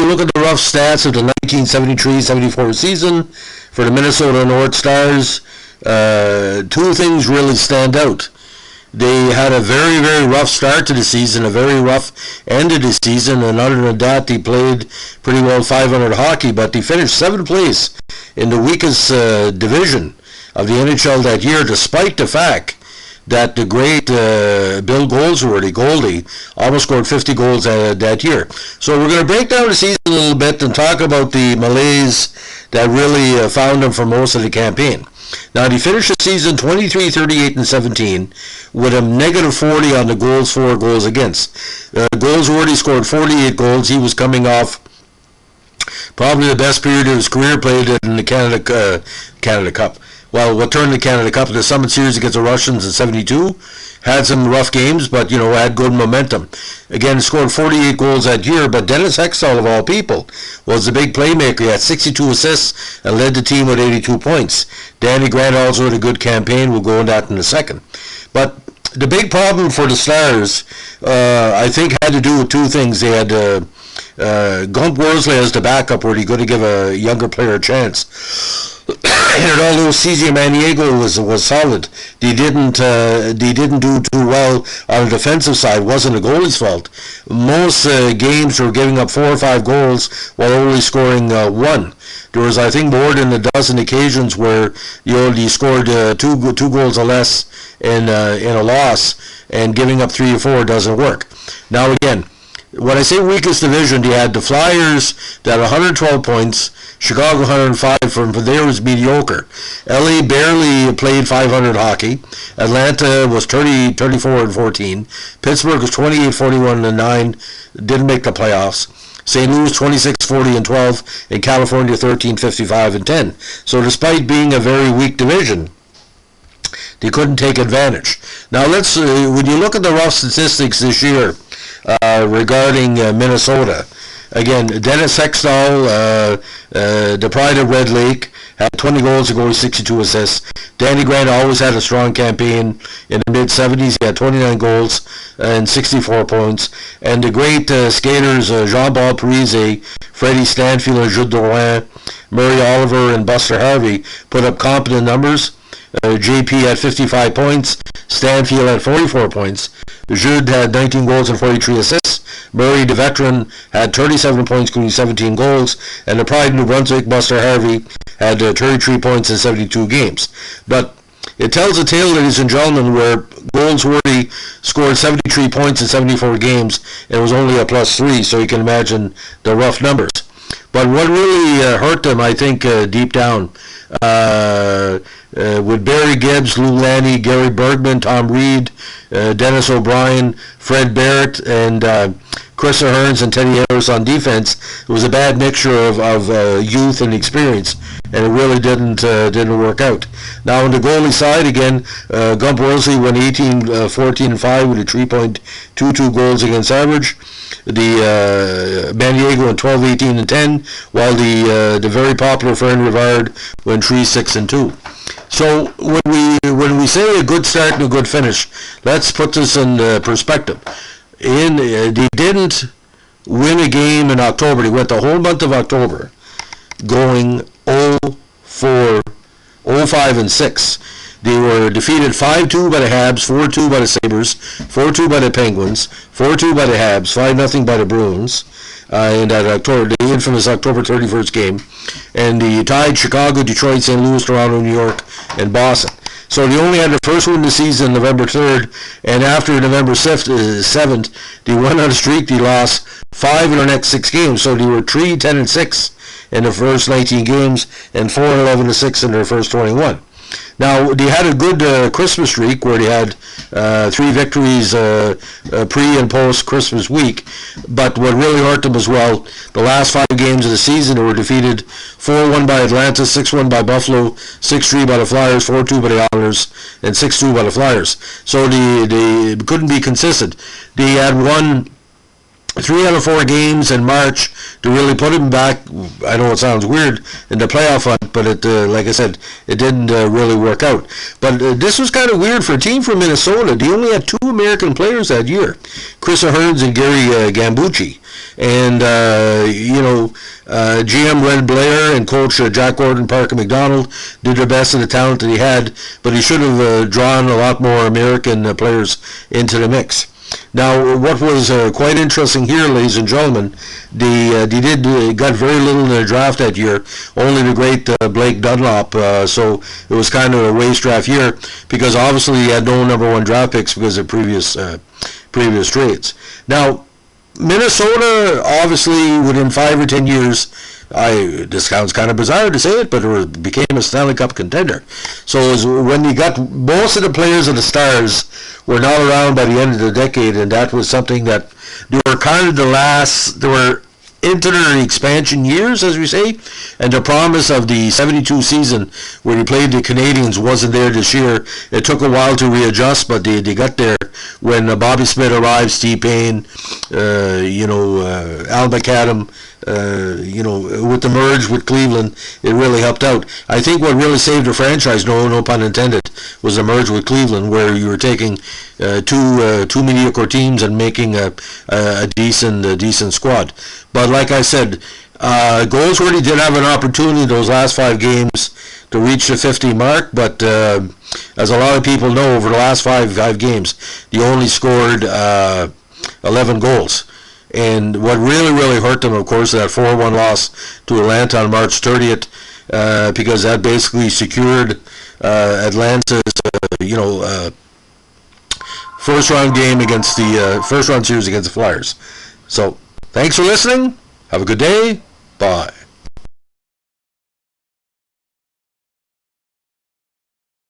look at the rough stats of the 1973-74 season for the Minnesota North Stars, two things really stand out. They had a very, very rough start to the season, a very rough end of the season, and other than that, they played pretty well 500 hockey, but they finished 7th place in the weakest division of the NHL that year, despite the fact that the great Bill Goldsworthy, Goldie, almost scored 50 goals that year. So we're going to break down the season a little bit and talk about the malaise that really found him for most of the campaign. Now, he finished the season 23, 38, and 17 with a negative 40 on the goals for, goals against. Goldsworthy scored 48 goals. He was coming off probably the best period of his career, played in the Canada Cup. Well, what turned the Canada Cup, the Summit Series against the Russians in 72, had some rough games, but, had good momentum. Again, scored 48 goals that year, but Dennis Hextall, of all people, was the big playmaker. He had 62 assists and led the team with 82 points. Danny Grant also had a good campaign. We'll go on that in a second. But the big problem for the Stars, I think, had to do with two things. They had Gump Worsley as the backup, where he could give a younger player a chance. And although C.J. Maniego was solid, they didn't do too well on the defensive side. It wasn't the goalie's fault. Most games were giving up 4 or 5 goals while only scoring 1. There was, I think, more than a dozen occasions where you scored two goals or less in a loss, and giving up 3 or 4 doesn't work. Now again, when I say weakest division, they had the Flyers that had 112 points, Chicago 105, from there was mediocre. LA barely played 500 hockey. Atlanta was 34 and 14. Pittsburgh was 28, 41 and 9, didn't make the playoffs. St. Louis 26, 40 and 12, and California 13, 55 and 10. So despite being a very weak division, they couldn't take advantage. Now let's, when you look at the rough statistics this year regarding Minnesota, again, Dennis Hextall, the pride of Red Lake, had 20 goals and 62 assists. Danny Grant always had a strong campaign in the mid-70s. He had 29 goals and 64 points. And the great skaters, Jean-Paul Parise, Freddie Stanfield, and Jude Drouin, Murray Oliver, and Buster Harvey put up competent numbers. JP had 55 points. Stanfield had 44 points. Jude had 19 goals and 43 assists. Murray, the veteran, had 37 points, including 17 goals. And the pride of New Brunswick, Buster Harvey, had 33 points in 72 games. But it tells a tale, ladies and gentlemen, where Goldsworthy scored 73 points in 74 games and was only a +3, so you can imagine the rough numbers. But what really hurt them, I think, deep down, with Barry Gibbs, Lou Lanny, Gary Bergman, Tom Reed, Dennis O'Brien, Fred Barrett, and Chris Ahern's and Teddy Harris on defense, it was a bad mixture of youth and experience, and it really didn't work out. Now on the goalie side, again, Gump Worsley went 18, 14, and 5 with a 3.22 goals against average. The Maniego went 12, 18, and 10, while the very popular Fern Rivard went 3, 6, and 2. So when we say a good start and a good finish, let's put this in perspective. They didn't win a game in October. They went the whole month of October going 0-4, 0-5, and 6. They were defeated 5-2 by the Habs, 4-2 by the Sabres, 4-2 by the Penguins, 4-2 by the Habs, 5-0 by the Bruins in that the infamous October 31st game. And they tied Chicago, Detroit, St. Louis, Toronto, New York, and Boston. So they only had their first win of the season November 3rd, and after November 7th, they went on a streak. They lost 5 in their next 6 games. So they were 3, 10, and 6 in their first 19 games, and 4, 11, and 6 in their first 21. Now, they had a good Christmas streak where they had 3 victories pre- and post-Christmas week, but what really hurt them as well, the last 5 games of the season, they were defeated 4-1 by Atlanta, 6-1 by Buffalo, 6-3 by the Flyers, 4-2 by the Islanders, and 6-2 by the Flyers. So they couldn't be consistent. They had won 3 out of 4 games in March to really put him back. I know it sounds weird in the playoff hunt, but it, like I said, it didn't really work out. But this was kind of weird for a team from Minnesota. They only had 2 American players that year, Chris Ahern's and Gary Gambucci. And, GM Red Blair and coach Jack Gordon Parker McDonald did their best in the talent that he had, but he should have drawn a lot more American players into the mix. Now, what was quite interesting here, ladies and gentlemen, they got very little in the draft that year, only the great Blake Dunlop, so it was kind of a waste draft year, because obviously he had no number 1 draft picks because of previous trades. Now, Minnesota, obviously, within 5 or 10 years, this sounds kind of bizarre to say it, but it became a Stanley Cup contender. So it was when you got most of the players of the Stars were not around by the end of the decade, and that was something that they were kind of they were into their expansion years, as we say, and the promise of the 72 season where they played the Canadians wasn't there this year. It took a while to readjust, but they got there when Bobby Smith arrived, Steve Payne, Al McAdam, with the merge with Cleveland, it really helped out. I think what really saved the franchise, no pun intended, was the merge with Cleveland, where you were taking two mediocre teams and making a decent squad. But like I said, Goldsworthy did have an opportunity those last 5 games to reach the 50 mark, but as a lot of people know, over the last five games, he only scored 11 goals. And what really hurt them, of course, that 4-1 loss to Atlanta on March 30th, because that basically secured Atlanta's, first round game against the first round series against the Flyers. So, thanks for listening. Have a good day. Bye.